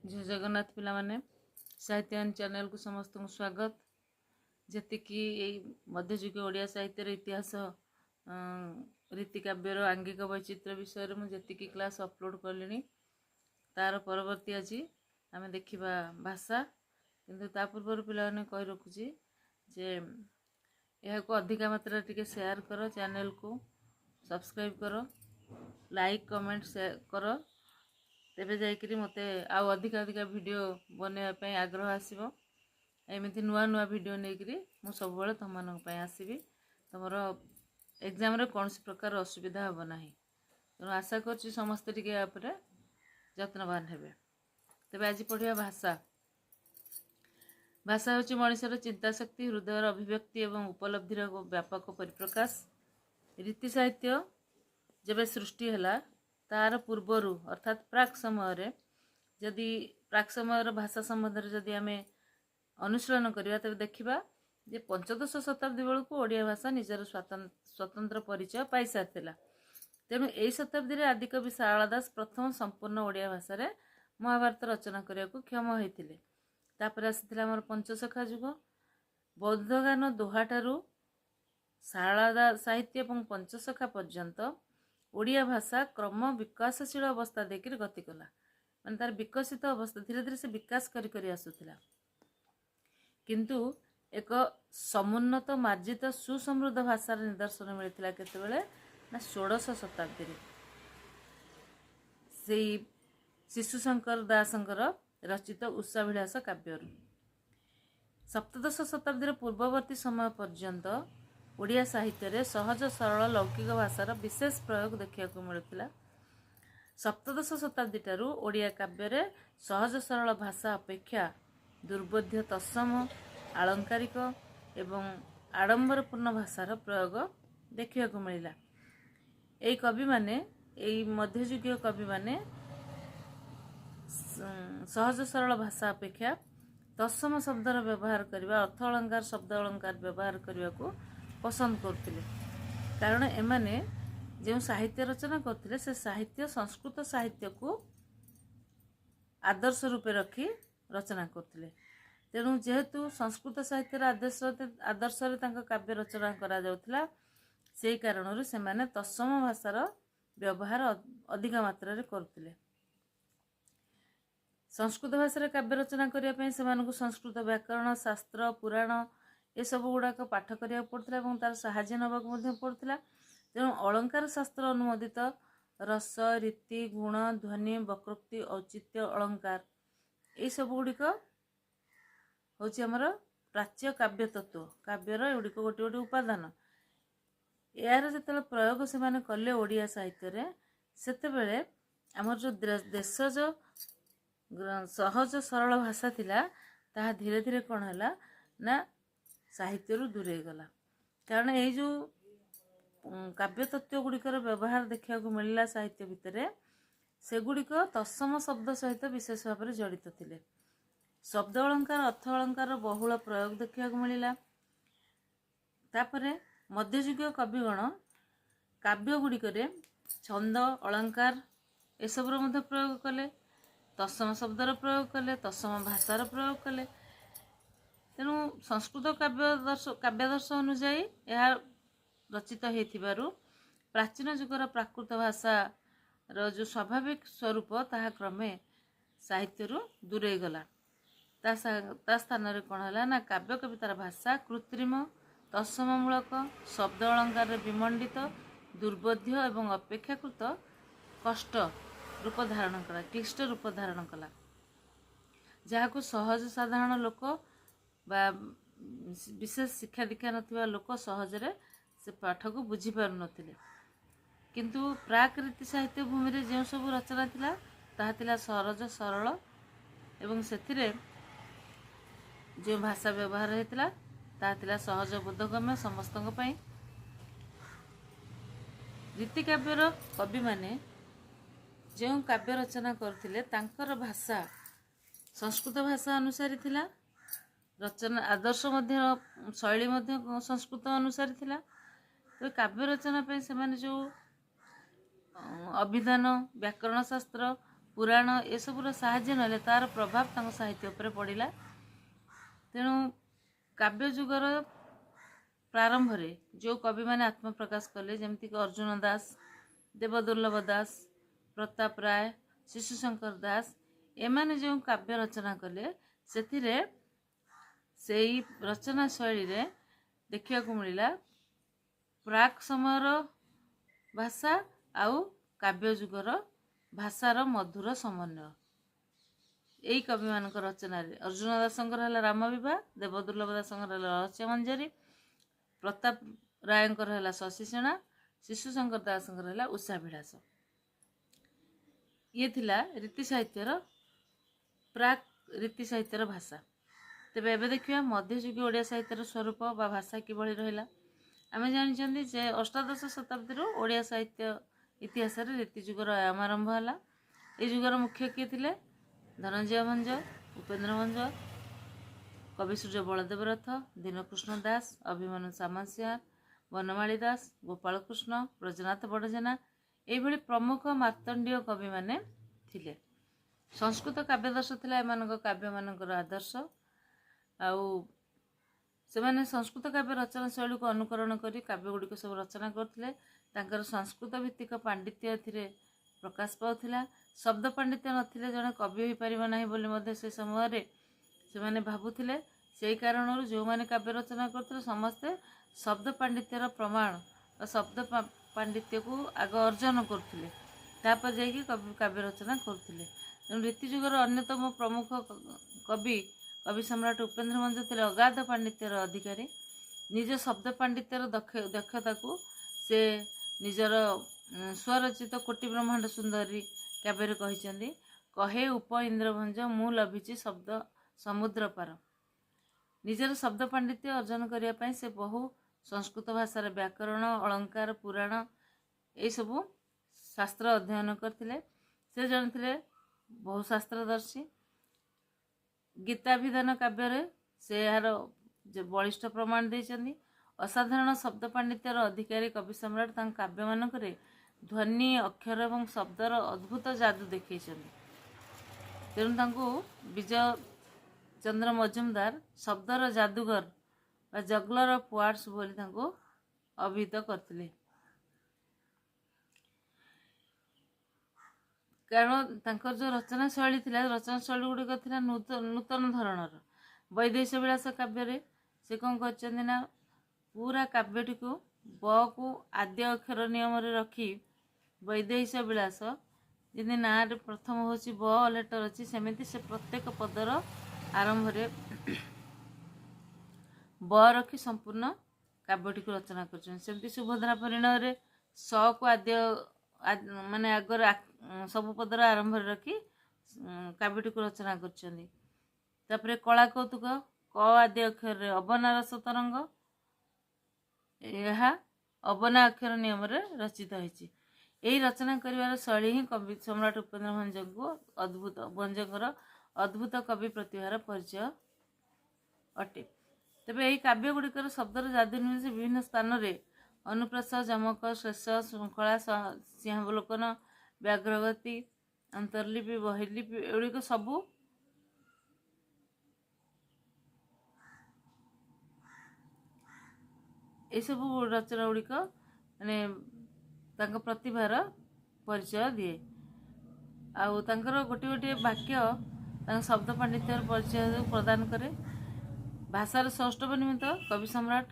जय जगन्नाथ पिला माने साहित्यायन चैनल को समस्त स्वागत। जेतिकी मध्ययुग ओडिया साहित्यर इतिहास रीतिकाव्यर आंगिक वैचित्र विषय में जेतिकी क्लास अपलोड कलिनी तार परवर्ती आज आम देखा भाषा किंतु ता पूर्व पिला माने कहि रखुची जे यह को अधिका मात्रा टिके शेयर कर, चैनल को सब्सक्राइब कर, लाइक कमेंट कर, तेबे जाइकरी मते आउ अधिका अधिका वीडियो बनवाई आग्रह आसब। एमती नुआ नुआ वीडियो नहीं मु सब तुम मानी आसबि। तुमर एग्जाम रे कौन प्रकार असुविधा हम ना, तेणु आशा कर समस्ते टिके जत्नवान हेबे। तेबे आज पढ़िया भाषा। भाषा हूँ मनुष्यर चिंताशक्ति, हृदयर अभिव्यक्ति एवं उपलब्धिर व्यापक परिप्रकाश। रीति साहित्य जब सृष्टि है तार पूर्वरु अर्थात प्राक समय जदि प्राक समय भाषा संबंध जदि आम अनुशीलन करवा तेज देखा जे पंचदश शताब्दी बेलू ओडिया भाषा निजर स्वतंत्र परिचय पाई सारी। तेणु यही शताब्दी आदिकवि शारला दास प्रथम संपूर्ण ओडिया भाषा रे महाभारत रचना करने को क्षम होते। तापर आसाला आम पंचसखा जुग। बौद्ध गान दोहा ठारू शारला साहित्य और पंचसखा पर्यंत ओडिया भाषा क्रम विकासशील अवस्था देखिए गति कला, मान तार विकसित अवस्था धीरे धीरे से विकास करी आसुला। किंतु एक समुन्नत मार्जित सुसमृद्ध भाषार निदर्शन मिलता केतबेले ना 16 शताब्दी से शिशुशंकर दासंकर रचित उषाभिलाष काव्य। सप्तदश शताब्दी पूर्ववर्ती समय पर्यंत ओडिया साहित्य रे सहज सरल लौकिक भाषार विशेष प्रयोग देखा मिलता। सप्तदश शताब्दी ठारू ओडिया काव्य रे सहज सरल भाषा अपेक्षा दुर्बोध्य तत्सम आलंकारिक एवं आडंबरपूर्ण भाषार प्रयोग देखा मिलला। यही कवि माने मध्ययुगीय कवि माने सहज सरल भाषा अपेक्षा तत्सम शब्दर व्यवहार करने, अर्थ अलंकार शब्द अलंकार व्यवहार करने को पसंद करते। कारण एमाने जो साहित्य रचना करते से साहित्य संस्कृत साहित्य को आदर्श रूपे रखी रचना करते। तेणु जेहेतु संस्कृत साहित्य आदर्श काव्य रचना करा जाउथला, से कारणरू से माने तत्सम भाषार व्यवहार अधिक मात्रा रे करते। संस्कृत भाषा काव्य रचना करने से संस्कृत व्याकरण शास्त्र पुराण ये सब गुड़ाक पाठ करा पड़ता और तार साहाय्य नवाक पड़ता। तेणु अलंकार शास्त्र अनुमोदित रस रीति गुण ध्वनि वक्रोक्ति औचित्य अलंकार ये सब गुड़िक हूँ आमर प्राच्य काव्य तत्व काव्यर एगुड़िक गोटे गोटे उपादान। यार जो प्रयोग से माने कले ओडिया साहित्य रे सेतेबेले आमर जो देश जो सहज सरल भाषा थिला ताहा धीरे धीरे कौन है ना साहित्य दूरे गला। कारण ये जो काव्य तत्व गुड़िकर व्यवहार देखा मिलला साहित्य भितर से गुड़िक तत्सम शब्द सहित विशेष भाव में जड़ित थिले। शब्द अलंकार अर्थ अलंकार बहुल प्रयोग देखा मिलला। तापरे मध्ययुगीय कविगण काव्य गुड़िकर छंद अलंकार एसबूर प्रयोग कले, तत्सम शब्दर प्रयोग कले, तत्सम भाषार प्रयोग कले। तेणु संस्कृत काव्यादर्श अनुजाई यह रचित होइथिबारु प्राचीन जुगर प्राकृत भाषा जो स्वाभाविक स्वरूप ताहा क्रमे साहित्य दूरे गला। ता स्थान रे कौन है ना काव्य कवितार भाषा कृत्रिम तत्सममूलक शब्द अलंकार विमंडित दुर्बोध्य एवं अपेक्षाकृत कष्ट रूप धारण कला, क्लिष्ट रूप धारण कला, जहाँ सहज साधारण लोक बा विशेष शिक्षा दीक्षा नथिबा लोक सहजरे से पाठ को बुझी पारु नथिले। किंतु प्राक रीति साहित्य भूमि रे जो सब रचना थिला ताहा थिला सहज सरल एवं सेथिरे जो भाषा व्यवहार हेतिला ताहा थिला सहज बोधगम्य समस्तଙ୍କ ପାଇଁ। रीति काव्यर कवि माने जो काव्य रचना करथिले तांकर भाषा संस्कृत भाषा अनुसारी थिला, रचना आदर्श मध्य शैली मध्य संस्कृत अनुसारी थिला। तो काव्य रचना पे से माने जो अभिधान व्याकरण शास्त्र पुराण एसबूर साहाय्य ना तार प्रभाव तांको साहित्य उपर पड़ा। तेणु काव्य जुगर प्रारंभ रे जो कवि मैंने आत्मप्रकाश कले जमीक अर्जुन दास, देवदुर्लभ दास, प्रताप राय, शिशुशंकर दास एमाने जो काव्य रचना कले से रचना शैली रे देखा मिलला प्राक समयर भाषा आउ काव्य जुगर भाषार मधुर समन्वय। यही कवि मान रचना रे अर्जुन दासंकर है राम विवाह, देवदुर्लभ दासंकर है रहस्य मंजरी, प्रताप रायंकर है शशि सेना, शिशुशंकर दासंकर है उषा विलास। ये थिला रीति साहित्यर प्राक रीति साहित्यर भाषा। तेबे एबे देखिया मध्ययुगीय ओडिया साहित्यर स्वरूप बा भाषा किभଳି रहिला। आमे जानिछन्ती जे अष्टादश शताब्दी ओडिया साहित्य इतिहास रे रीति जुगर आरंभ होला। ए जुगर मुख्य किए थिले धनंजय भंज, उपेन्द्र भंज, कवि सूर्य बलदेव रथ, दीनकृष्ण दास, अभिमन्यु सामंतसिंहार, वनमाली दास, गोपाल कृष्ण, ब्रजनाथ बड़जेना एभଳି प्रमुख मार्तंडीय कवि माने थिले। संस्कृत काव्यदर्श थिला एमानक काव्य मानकर आदर्श। आउ से माने संस्कृत काव्य रचना शैली को अनुकरण करी काव्य गुड़िक सब रचना करथिले। तांकर संस्कृत भित्तिक पांडित्य एथिरे प्रकाश पाउथिला। शब्द पांडित्य नथिले जने कवि होई परिबा नाही बोली मध्ये से समय रे से माने भाबुथिले। सेही कारणरु जो माने काव्य रचना करथिले समस्ते शब्द पांडित्यर प्रमाण और शब्द पांडित्य को आग अर्जन करथिले, तापर जाइए काव्य रचना करथिले। रीति जुगर अन्यतम प्रमुख कवि कवि सम्राट उपेन्द्र भंज थे अगाध पांडित्यर अधिकारी। निज शब्द पांडित्यर दक्षता को से निजर स्वरचित कोटि ब्रह्मांड सुंदरी काव्य कहते कहे उप इंद्रभंज मु लभिची शब्द समुद्र पार। निजर शब्द पांडित्य अर्जन करने से बहु संस्कृत भाषार व्याकरण, अलंकार, पुराण ये सबू शास्त्र अध्ययन करथिले। से जन थे बहुशास्त्रदर्शी। गीताभिधान काव्य से यार बलिष्ठ प्रमाण देइछन्ति। असाधारण शब्द पांडित्यर अधिकारी कवि सम्राट तांक काव्य मानकरे ध्वनि, अक्षर एवं शब्दर अद्भुत जादू देखैछन्ति। तेणु तांको विजय चंद्र मजुमदार शब्दर जादूगर बा जगलर ऑफ वर्ड्स बोली तांको अभिहित करथिले। कारण तांकर जो रचना शैली थिला, रचना शैली गुड़िक थिला नूतन धरणर। वैदेश विलास काव्य से कौन करछन्ति ना पूरा काव्यटी को ब को आद्य अक्षर नियम रे रखी वैदेश विलास जिन ना प्रथम होची ब लेटर अच्छी सेमिति से प्रत्येक पदर आरंभ रे ब रखी संपूर्ण काव्यटी को रचना करछन्ति। सुभद्रा परिणय रे स को आद्य माने आगर सब पदर आरंभ रखी काव्यटी को रचना करछन्ति। तापरे कला कौतुक क आद्य अक्षर रे अबनारस तरंग यह अबना अक्षर नियम रे रचित होइछि। यही रचना करिवार शैली ही कवि सम्राट उपेन्द्र भंजकर अद्भुत कवि प्रतिभार परिचय अटे। तेबे यही काव्य गुड़िकर शब्दर जादू निमित्त विभिन्न स्थान रे अनुप्रास, जमक, शेष, श्रृंखला, सिंहावलोकन, व्याघ्रगति, अंतर्लिपि, बहिर्लिपि एगुड़िक सबू ये सब रचना गुड़िक माने तांको प्रतिभार परिचय दिए। आउ तांकर गोटे गोटे वाक्य तांको शब्द पांडित्यर परिचय प्रदान करे। भाषार सौष्ठव निमित्त कवि सम्राट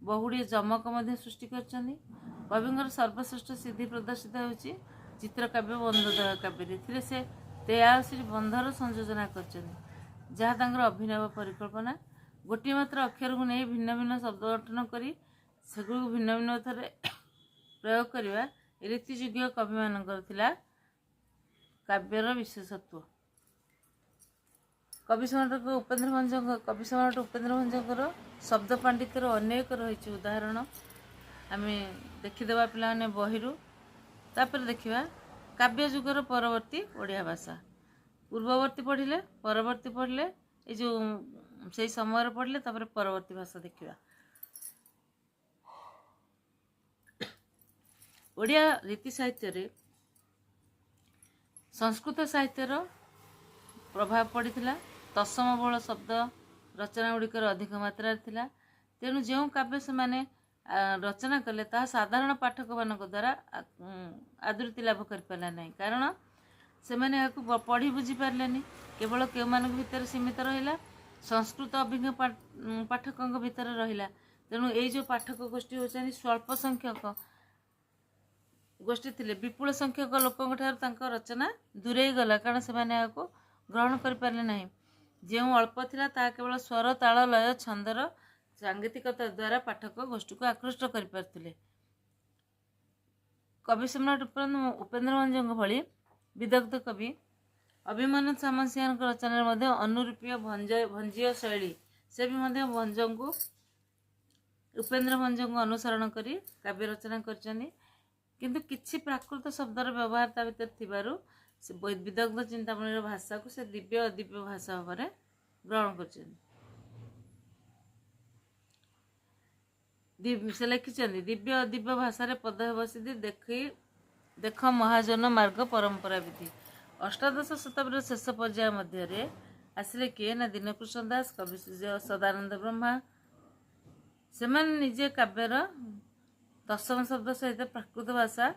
बहुड़ी जमक मध्य सृष्टि करछन्ति। कविंकर सर्वश्रेष्ठ सिद्धि प्रदर्शित होछि चित्रकाव्य बंधोदय काव्य रे से 83 बंधर संयोजना करछन्ति, जहाँ तांकर अभिनव परिकल्पना गोटे मात्र अक्षर को नहीं भिन्न भिन्न शब्द गठन करी सेगुड़ भिन्न भिन्न थे प्रयोग करवा रीतिजुगीय कवि मानकर थिला काव्यर विशेषत्व। कवि सम्राट उपेन्द्र भंजकर शब्द पांडित्यर अनेक रही उदाहरण आम देखीदेवा पे बहिरू। तापर देखिबा काव्य जुगर परवर्ती ओडिया भाषा। पूर्ववर्ती पढ़िले परवर्ती पढ़िले ये जो से समय पढ़िले तापर परवर्ती भाषा देखिबा। ओडिया रीति साहित्य रे संस्कृत साहित्यर प्रभाव पड़ता तत्सम बहुल शब्द रचना गुड़िकर अधिक मात्रा थिला। तेणु जो काव्य से माने रचना कले ता साधारण पाठक मान द्वारा आदृति लाभ कर पाला नहीं, कारण से मैंने यहाँ पढ़ी बुझी पारे केवल के भीतर सीमित रहा संस्कृत अभिज्ञ पाठकों भीतर रहा। तेणु ये जो पाठक गोष्ठी होती स्वल्प संख्यक गोष्ठी थे, विपुल संख्यक लोकों रचना दूरे गला, कारण से ग्रहण कर पारे ना। जो अल्प थिला ता केवल स्वर ताल लय छंदर सांगीतिकता द्वारा पाठक गोष्ठी को आकृष्ट कर पारे। कवि सम्राट उपेन्द्र भंजों भली विदग्ध कवि अभिमन्यु सामंतसिंह रचना अनुरूपीय भंजीय शैली से भी भंजों को उपेन्द्र भंजों को अनुसरण कर काव्य रचना कर किंतु किछि प्राकृत शब्दर व्यवहार ता भीतर थिबारु से विदग्ध चिंतामणि भाषा को से दिव्य अदिव्य भाषा भाव ग्रहण कर से लिखिं दिव्य अदिव्य भाषा पद बसी देख महाजन मार्ग परंपरा विधि। अष्टादश शताब्दी शेष पर्याय मध्य आसिले किए ना दीनकृष्ण दास, कवि सदानंद ब्रह्मा, से निजे काव्यर दशम शब्द सहित प्राकृत भाषा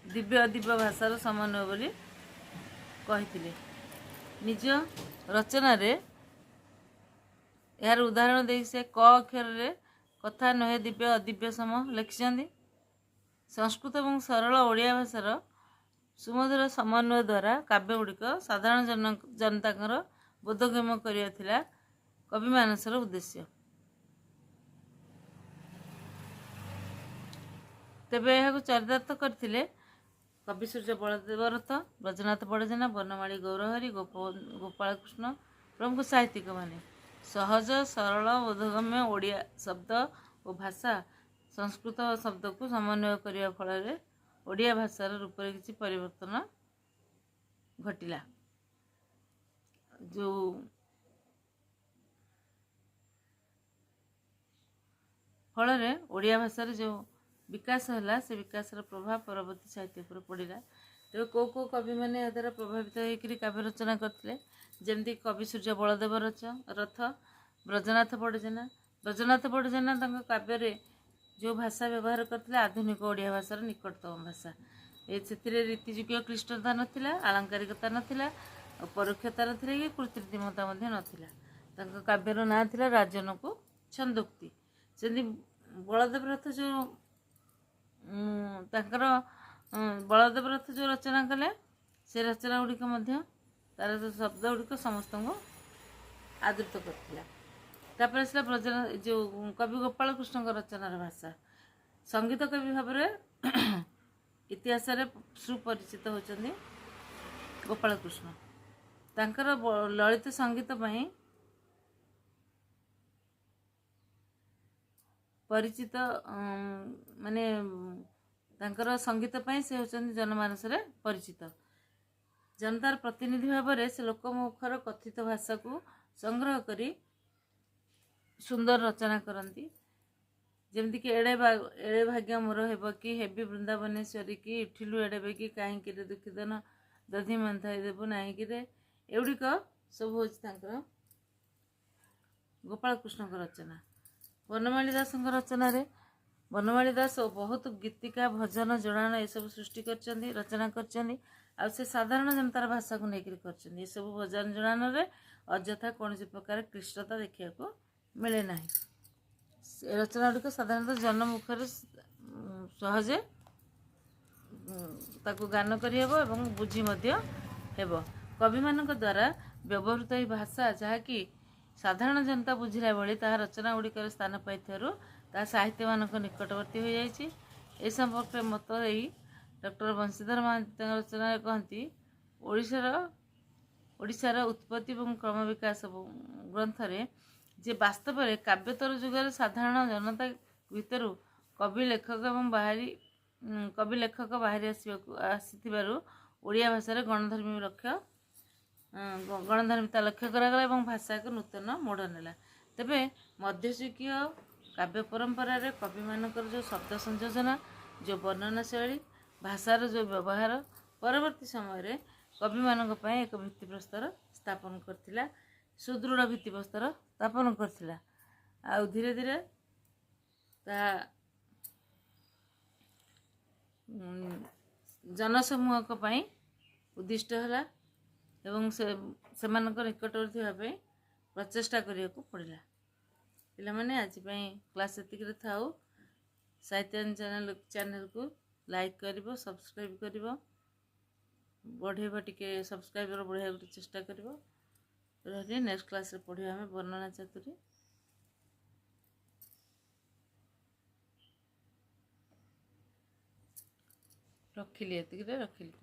दिव्य अदिव्य भाषार समन्वय बोली कही निज रचना रे यार उदाहरण दे से क अक्षर रे कथा नहे दिव्य अदिव्य सम लिखिं। संस्कृत और सरल ओडिया भाषार सुमधुर समन्वय द्वारा काव्य गुड़िक साधारण जनता बोधगम्य करा कवि मानसर उद्देश्य। तेबे यह चरितार्थ करथिले कवि सूर्य बलदेव रथ, ब्रजनाथ बड़जेना, बनमाली गौरहरि, गोपाल कृष्ण प्रमुख साहित्यिक माने। सहज सरल बोधगम्य ओडिया शब्द और भाषा संस्कृत शब्द को समन्वय करने फल ओडिया भाषार रूप में किसी परिवर्तन घटिला। जो फल ओडिया भाषार जो विकास है से विकास प्रभाव परवर्ती साहित्य पर पड़ा। तो कौ कवि मैंने द्वारा प्रभावित होकर काव्य रचना करते जमती कवि सूर्य बलदेव रथ, ब्रजनाथ बड़जेना काव्य जो भाषा व्यवहार करते आधुनिक ओडिया भाषार निकटतम भाषा। ये रीतिजुग क्लिष्टता नाला, आलंकारिकता नाला, परोक्षता नाला कि कृत्रिमता नाला। काव्यर ना था राजन को छंदोक्ति। से बलदेव रथ जो बलदेव रथ जो रचना कले से रचना गुड़िक तार शब्द गुड़िक समस्त को आदृत कर आसला ब्रजना जो कवि गोपाल कृष्ण रचनार भाषा। संगीत कवि भाव इतिहास सुपरिचित होती गोपाल कृष्ण। तांकर ललित संगीत परिचित माने तांकर संगीत से होचंदी जनमानस रे परिचित। जनतार प्रतिनिधि भाव से लोकमुखर कथित भाषा को संग्रह करी सुंदर रचना करती। जमती कि एड़े भाग्य मोर हेब कि हेबी वृंदावनेश्वरी कि उठिलु एड़े बेगी कहीं दुखिदन दधि मंथाई देबु नहीं कि एगुड़िक सब हूँ गोपाल कृष्ण रचना। बनमाली दास रचना रे बनमाली दास बहुत गीतिका भजन जड़ान ये सब सृष्टि कर रचना कर साधारण जनतार भाषा को लेकर कर सब भजन जड़ान रे अଯଥା कौन प्रकार क्लिष्टता देखा मिले ना। रचना गुड़िक साधारणतः जनमुखर सहजे ताकू गान करहब और बुझी हेब। कवि मान द्वारा व्यवहृत ही भाषा जहाँकि साधारण जनता बुझिला भली ता रचना गुड़िक स्थान पाई साहित्य मानक निकटवर्ती हो जाइए। ए संपर्क में मत डॉक्टर बंशीधर महांती रचना कहती ओडिशार उत्पत्ति और क्रम विकास ग्रंथ रे जे वास्तव में काव्योत्तर जुगर साधारण जनता भितर कवि लेखक बाहरी आसी ओडिया भाषा गणधर्मिता लक्ष्य करागला और भाषा एक नूतन मोड़ नेला। तेबे मध्ययुगीय काव्य परंपरा रे कवि मानकर जो शब्द संयोजन, जो वर्णना शैली ଭାଷାର ଯେଉଁ ବ୍ୟବହାର ପରବର୍ତ୍ତୀ ସମୟରେ କବିମାନଙ୍କ ପାଇଁ ଏକ ଭିତ୍ତିପ୍ରସ୍ତର ସ୍ଥାପନ କରିଥିଲା, ସୁଦୃଢ଼ ଭିତ୍ତିପ୍ରସ୍ତର ସ୍ଥାପନ କରିଥିଲା। ଆଉ ଧୀରେ ଧୀରେ ତାହା ଜନସମୂହଙ୍କ ପାଇଁ ଉଦ୍ଦିଷ୍ଟ ହେଲା ଏବଂ ସେମାନଙ୍କ ନିକଟବର୍ତ୍ତୀ ହେବା ପାଇଁ ପ୍ରଚେଷ୍ଟା କରିବାକୁ ପଡ଼ିଲା। ପିଲାମାନେ ଆଜି ପାଇଁ କ୍ଲାସ୍ ଏତିକିରେ ଥାଉ। ସାହିତ୍ୟାୟନ ଚ୍ୟାନେଲକୁ ଲାଇକ୍ କରିବ, ସବସ୍କ୍ରାଇବ୍ କରିବ, ବଢ଼େଇବ ଟିକେ ସବସ୍କ୍ରାଇବର ବଢ଼େଇବାକୁ ଚେଷ୍ଟା କରିବ। ରହିଲି, ନେକ୍ସଟ କ୍ଲାସ୍ରେ ପଢ଼ିବା ଆମେ ବର୍ଣ୍ଣନା ଚାତୁରୀ। ରଖିଲି, ଏତିକିରେ ରଖିଲି।